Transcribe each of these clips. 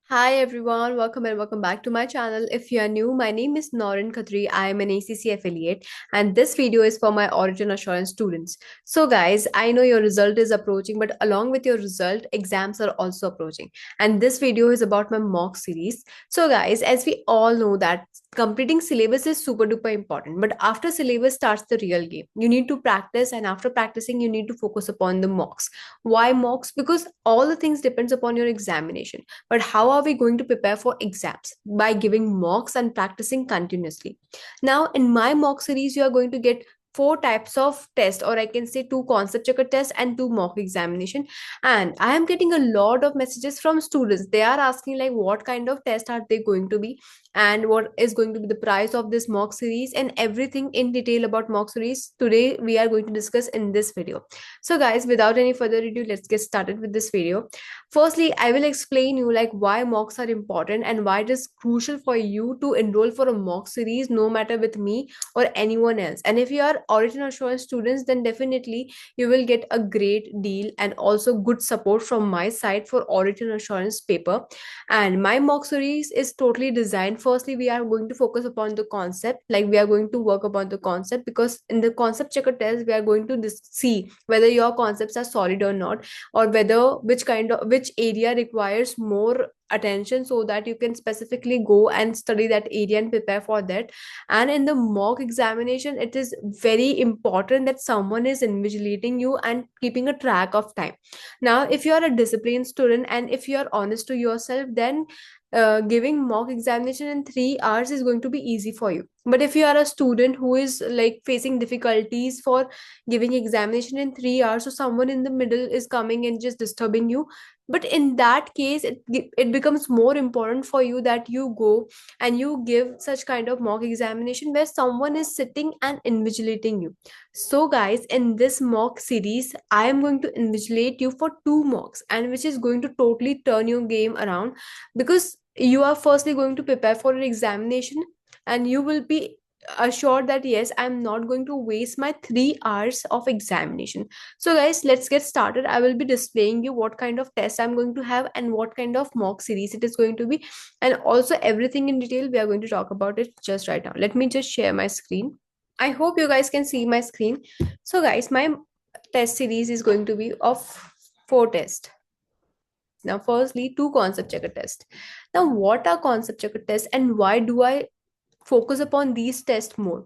Hi everyone, welcome back to my channel. If you are new, my name is Norin Khatri. I am an ACCA affiliate and this video is for my audit and assurance students. So guys, I know your result is approaching, but along with your result, exams are also approaching. And this video is about my mock series. So guys, as we all know that completing syllabus is super duper important, but after syllabus starts the real game. You need to practice, and after practicing you need to focus upon the mocks. Why mocks? Because all the things depends upon your examination. But how are we going to prepare for exams? By giving mocks and practicing continuously. Now, in my mock series, you are going to get four types of test, or I can say two concept checker tests and two mock examination. And I am getting a lot of messages from students. They are asking like what kind of test are they going to be, and what is going to be the price of this mock series, and everything in detail about mock series today we are going to discuss in this video. So guys, without any further ado, let's get started with this video. Firstly, I will explain you like why mocks are important and why it is crucial for you to enroll for a mock series, no matter with me or anyone else. And if you are audit and assurance students, then definitely you will get a great deal and also good support from my side for audit and assurance paper. And my mock series is totally designed. Firstly, we are going to focus upon the concept, like we are going to work upon the concept, because in the concept checker test we are going to see whether your concepts are solid or not, or whether which area requires more attention, so that you can specifically go and study that area and prepare for that. And in the mock examination, it is very important that someone is invigilating you and keeping a track of time. Now, if you are a disciplined student and if you are honest to yourself, then giving mock examination in 3 hours is going to be easy for you. But if you are a student who is like facing difficulties for giving examination in 3 hours, so someone in the middle is coming and just disturbing you, but in that case it becomes more important for you that you go and you give such kind of mock examination where someone is sitting and invigilating you. So guys, in this mock series I am going to invigilate you for two mocks, and which is going to totally turn your game around, because you are firstly going to prepare for an examination, and you will be assured that yes, I'm not going to waste my 3 hours of examination. So guys, let's get started. I will be displaying you what kind of test I'm going to have and what kind of mock series it is going to be, and also everything in detail we are going to talk about it just right now. Let me just share my screen. I hope you guys can see my screen. So guys, my test series is going to be of four tests. Now, firstly, two concept checker tests. Now, what are concept checker tests and why do I focus upon these tests more?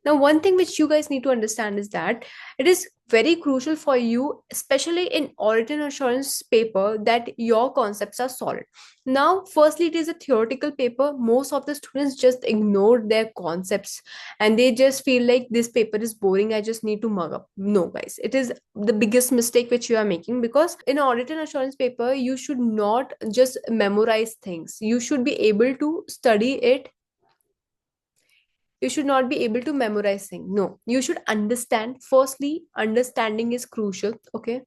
Now, one thing which you guys need to understand is that it is very crucial for you, especially in audit and assurance paper, that your concepts are solid. Now, firstly, it is a theoretical paper. Most of the students just ignore their concepts and they just feel like this paper is boring. I just need to mug up. No, guys, it is the biggest mistake which you are making, because in audit and assurance paper, you should not just memorize things. You should be able to study it. You should not be able to memorize things. No, you should understand. Firstly, understanding is crucial. Okay.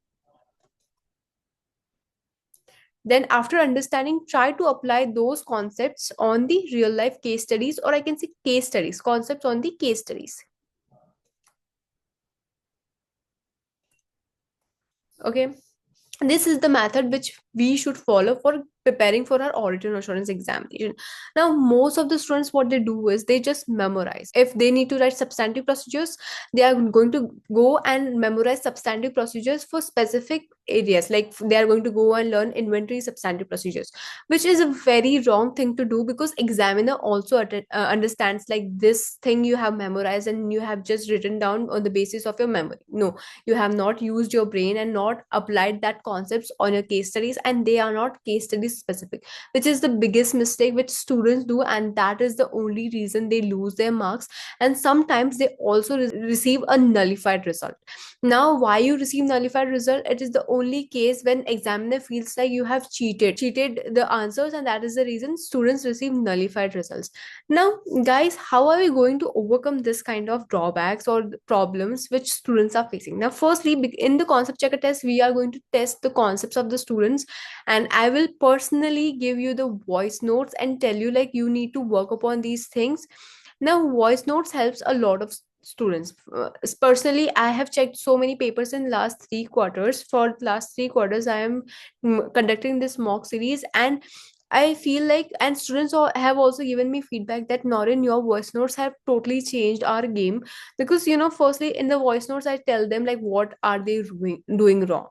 Then after understanding, try to apply those concepts on the real life case studies, or I can say case studies, concepts on the case studies. Okay. This is the method which we should follow for preparing for our audit and assurance examination. Now, most of the students, what they do is they just memorize. If they need to write substantive procedures, they are going to go and memorize substantive procedures for specific areas. Like they are going to go and learn inventory substantive procedures, which is a very wrong thing to do, because examiner also understands like this thing you have memorized and you have just written down on the basis of your memory. No, you have not used your brain and not applied that concepts on your case studies, and they are not case study specific, which is the biggest mistake which students do, and that is the only reason they lose their marks. And sometimes they also receive a nullified result. Now, why you receive nullified result? It is the only case when examiner feels like you have cheated the answers, and that is the reason students receive nullified results. Now, guys, how are we going to overcome this kind of drawbacks or problems which students are facing? Now, firstly, in the concept checker test, we are going to test the concepts of the students, and I will personally give you the voice notes and tell you like you need to work upon these things. Now, voice notes helps a lot of students. Personally, I have checked so many papers in last 3 quarters. For last 3 quarters, I am conducting this mock series, and I feel like, and students have also given me feedback that Norin, your voice notes have totally changed our game. Because, firstly, in the voice notes, I tell them like what are they doing wrong.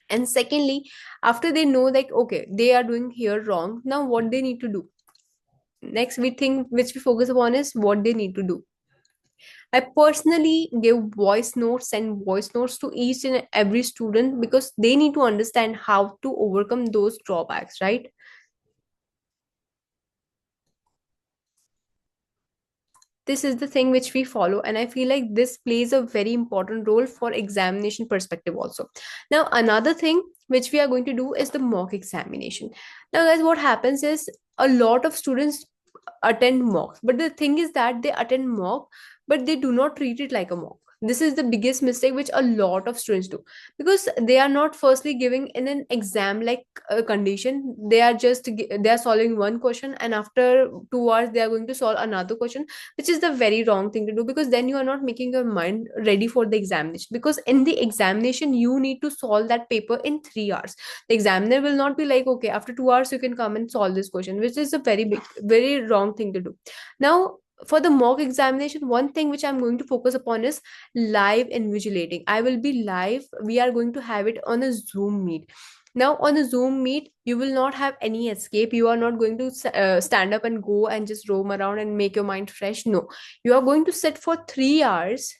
And secondly, after they know like, okay, they are doing here wrong, now what they need to do. Next, we think which we focus upon is what they need to do. I personally give voice notes and voice notes to each and every student because they need to understand how to overcome those drawbacks, right? This is the thing which we follow, and I feel like this plays a very important role for examination perspective also. Now, another thing which we are going to do is the mock examination. Now, guys, what happens is a lot of students attend mocks, but the thing is that they attend mock but they do not treat it like a mock. This is the biggest mistake which a lot of students do, because they are not firstly giving in an exam like condition. They are just they are solving one question, and after 2 hours they are going to solve another question, which is the very wrong thing to do, because then you are not making your mind ready for the examination. Because in the examination you need to solve that paper in 3 hours. The examiner will not be like, okay, after 2 hours you can come and solve this question, which is a very big, very wrong thing to do. Now, for the mock examination, one thing which I'm going to focus upon is live invigilating. I will be live. We are going to have it on a Zoom meet. Now, on a Zoom meet, you will not have any escape. You are not going to stand up and go and just roam around and make your mind fresh. No, you are going to sit for 3 hours.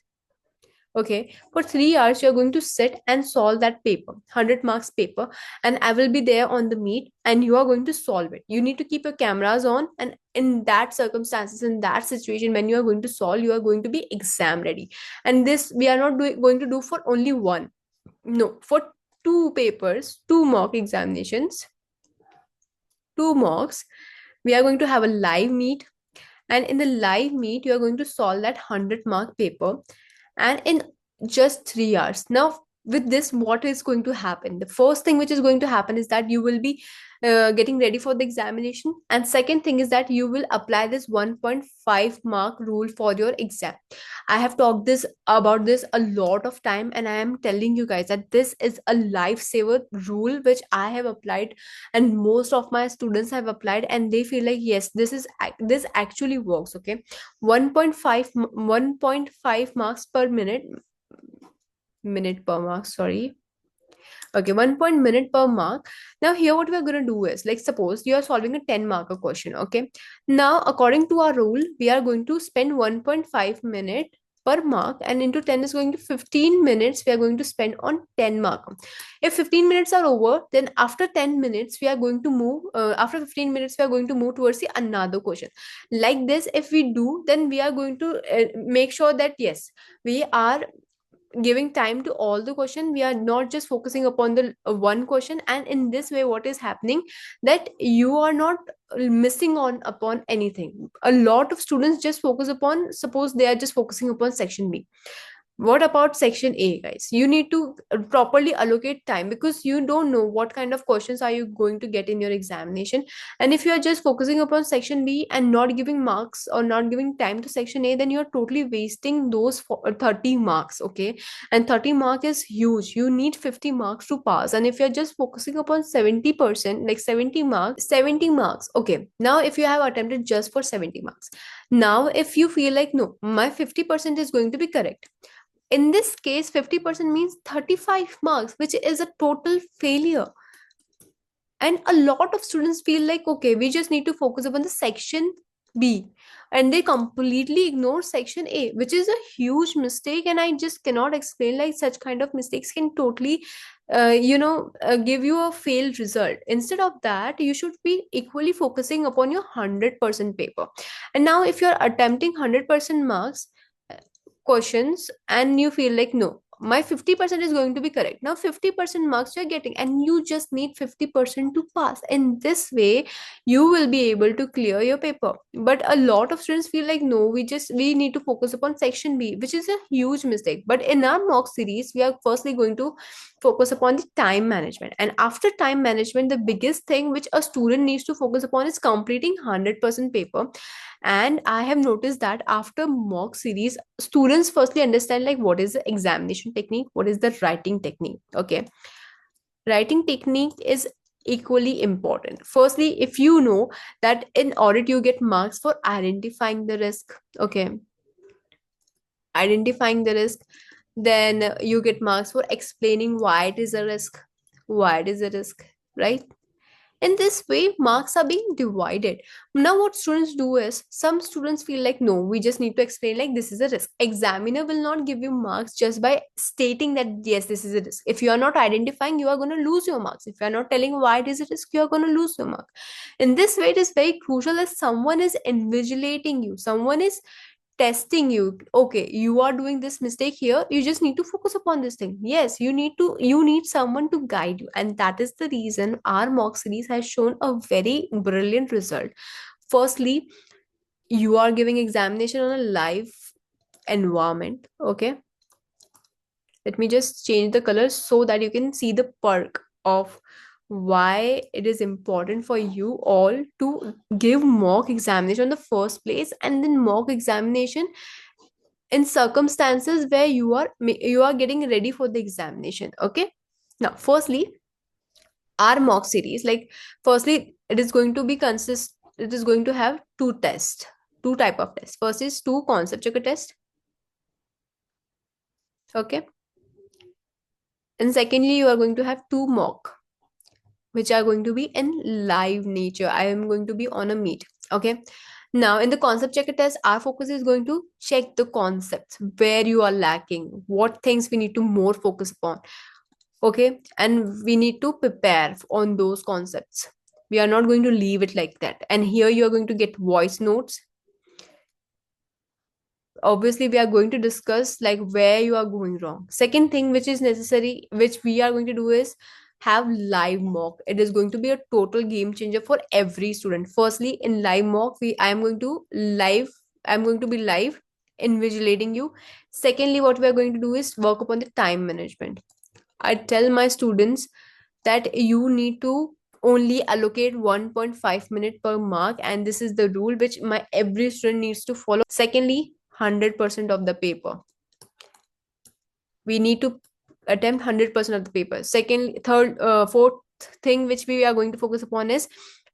Okay, for 3 hours, you're going to sit and solve that paper, 100 marks paper, and I will be there on the meet and you are going to solve it. You need to keep your cameras on, and in that circumstances, in that situation, when you are going to solve, you are going to be exam ready. And this we are not going to do for only one, no, for two papers, two mock examinations, two mocks. We are going to have a live meet, and in the live meet, you are going to solve that 100-mark paper, and in just 3 hours. Now, with this, what is going to happen? The first thing which is going to happen is that you will be getting ready for the examination, and second thing is that you will apply this 1.5 mark rule for your exam. I have talked this about this a lot of time, and I am telling you guys that this is a lifesaver rule which I have applied, and most of my students have applied, and they feel like yes, this actually works. Okay, 1.5 marks per minute per mark, sorry. Okay, 1 minute per mark. Now, here what we are going to do is, like, suppose you are solving a 10 marker question. Okay, now according to our rule, we are going to spend 1.5 minute per mark, and into 10 is going to 15 minutes we are going to spend on 10 mark. If 15 minutes are over, then after 10 minutes we are going to move, after 15 minutes we are going to move towards the another question. Like this, if we do, then we are going to make sure that yes, we are giving time to all the question. We are not just focusing upon the one question, and in this way what is happening, that you are not missing on upon anything. A lot of students just focus upon, suppose they are just focusing upon section B. What about section A, guys? You need to properly allocate time, because you don't know what kind of questions are you going to get in your examination. And if you are just focusing upon section B and not giving marks or not giving time to section A, then you're totally wasting those 30 marks. Okay, and 30 mark is huge. You need 50 marks to pass, and if you're just focusing upon 70%, like 70 marks. Okay, now if you have attempted just for 70 marks, now if you feel like no, my 50% is going to be correct, in this case 50% means 35 marks, which is a total failure. And a lot of students feel like, okay, we just need to focus upon the section B, and they completely ignore section A, which is a huge mistake. And I just cannot explain, like, such kind of mistakes can totally give you a failed result. Instead of that, you should be equally focusing upon your 100% paper. And now if you're attempting 100% marks questions, and you feel like no, my 50% is going to be correct, now 50% marks you're getting, and you just need 50% to pass. In this way you will be able to clear your paper. But a lot of students feel like no, we need to focus upon section B, which is a huge mistake. But in our mock series, we are firstly going to focus upon the time management, and after time management, the biggest thing which a student needs to focus upon is completing 100% paper. And I have noticed that after mock series, students firstly understand like what is the examination technique, what is the writing technique. Okay, writing technique is equally important. Firstly, if you know that in audit you get marks for identifying the risk, okay, identifying the risk, then you get marks for explaining why it is a risk, why it is a risk, right? In this way, marks are being divided. Now, what students do is, some students feel like, no, we just need to explain like this is a risk. Examiner will not give you marks just by stating that yes, this is a risk. If you are not identifying, you are going to lose your marks. If you are not telling why it is a risk, you are going to lose your mark. In this way, it is very crucial that someone is invigilating you, someone is testing you. Okay, you are doing this mistake here, you just need to focus upon this thing. Yes, you need someone to guide you, and that is the reason our mock series has shown a very brilliant result. Firstly, you are giving examination on a live environment. Okay, let me just change the colors so that you can see the perk of why it is important for you all to give mock examination in the first place, and then mock examination in circumstances where you are getting ready for the examination. Okay, now firstly, our mock series, like, firstly, it is going to be consist it is going to have two tests, two type of tests. First is two concept checker test, okay, and secondly you are going to have two mock, which are going to be in live nature. I am going to be on a meet. Okay, now in the concept checker test, our focus is going to check the concepts where you are lacking, what things we need to more focus upon. Okay, and we need to prepare on those concepts. We are not going to leave it like that. And here you are going to get voice notes. Obviously we are going to discuss like where you are going wrong. Second thing which is necessary, which we are going to do, is have live mock. It is going to be a total game changer for every student. Firstly, in live mock, I'm going to be live invigilating you. Secondly, what we are going to do is work upon the time management. I tell my students that you need to only allocate 1.5 minute per mark, and this is the rule which my every student needs to follow. Secondly, 100% of the paper. We need to attempt 100% of the paper. Fourth thing which we are going to focus upon is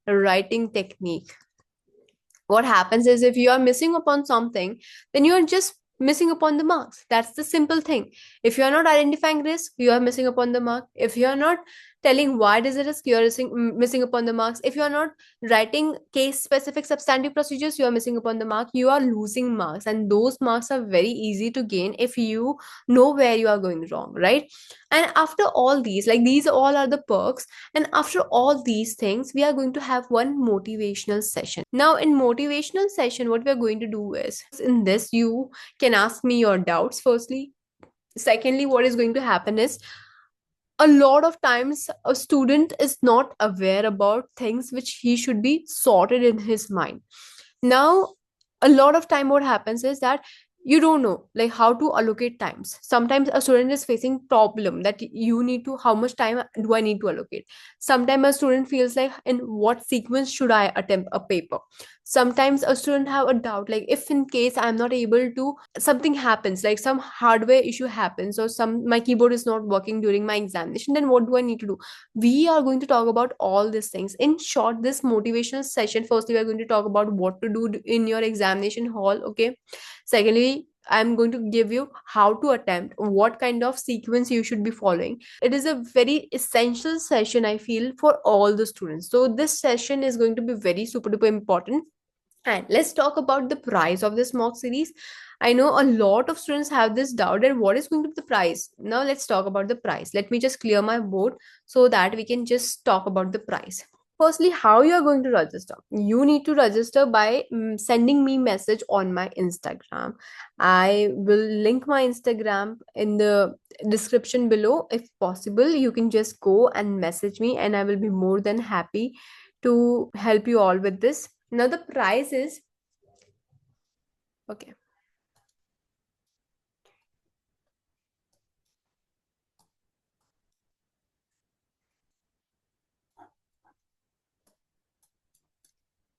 writing technique. What happens is, if you are missing upon something, then you are just missing upon the marks. That's the simple thing. If you are not identifying risk, you are missing upon the mark. If you are not telling why it is a risk, you are missing upon the marks. If you are not writing case specific substantive procedures, you are missing upon the mark. You are losing marks, and those marks are very easy to gain if you know where you are going wrong, right? And after all these, like, these all are the perks, and after all these things, we are going to have one motivational session. Now, in motivational session, what we are going to do is, in this, you can ask me your doubts, firstly. Secondly, what is going to happen is, a lot of times a student is not aware about things which he should be sorted in his mind. Now, a lot of time what happens is that you don't know like how to allocate times. Sometimes a student is facing problem that you need to, how much time do I need to allocate. Sometimes a student feels like, in what sequence should I attempt a paper. Sometimes a student have a doubt, like, if in case I'm not able to, something happens, like some hardware issue happens, or some my keyboard is not working during my examination, then what do I need to do. We are going to talk about all these things. In short, this motivational session, firstly we are going to talk about what to do in your examination hall. Okay, secondly, I'm going to give you how to attempt, what kind of sequence you should be following. It is a very essential session, I feel, for all the students. So this session is going to be very super duper important. And let's talk about the price of this mock series. I know a lot of students have this doubt that what is going to be the price. Now let's talk about the price. Let me just clear my board so that we can just talk about the price. Firstly, how you are going to register? You need to register by sending me message on my Instagram. I will link my Instagram in the description below. If possible, you can just go and message me, and I will be more than happy to help you all with this. Now the price is, okay,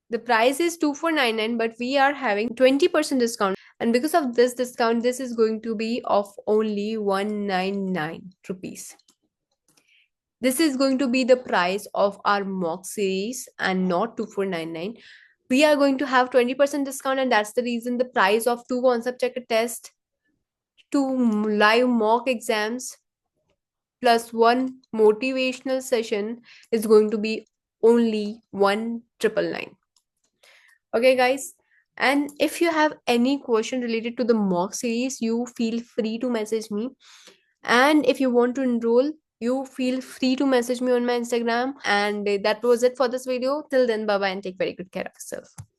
the price is 2499, but we are having 20% discount. And because of this discount, this is going to be of only 199 rupees. This is going to be the price of our mock series and not 2499. We are going to have 20% discount, and that's the reason the price of two concept checker test, two live mock exams plus one motivational session is going to be only 1999. Okay, guys. And if you have any question related to the mock series, you feel free to message me. And if you want to enroll, you feel free to message me on my Instagram. And that was it for this video. Till then, bye bye, and take very good care of yourself.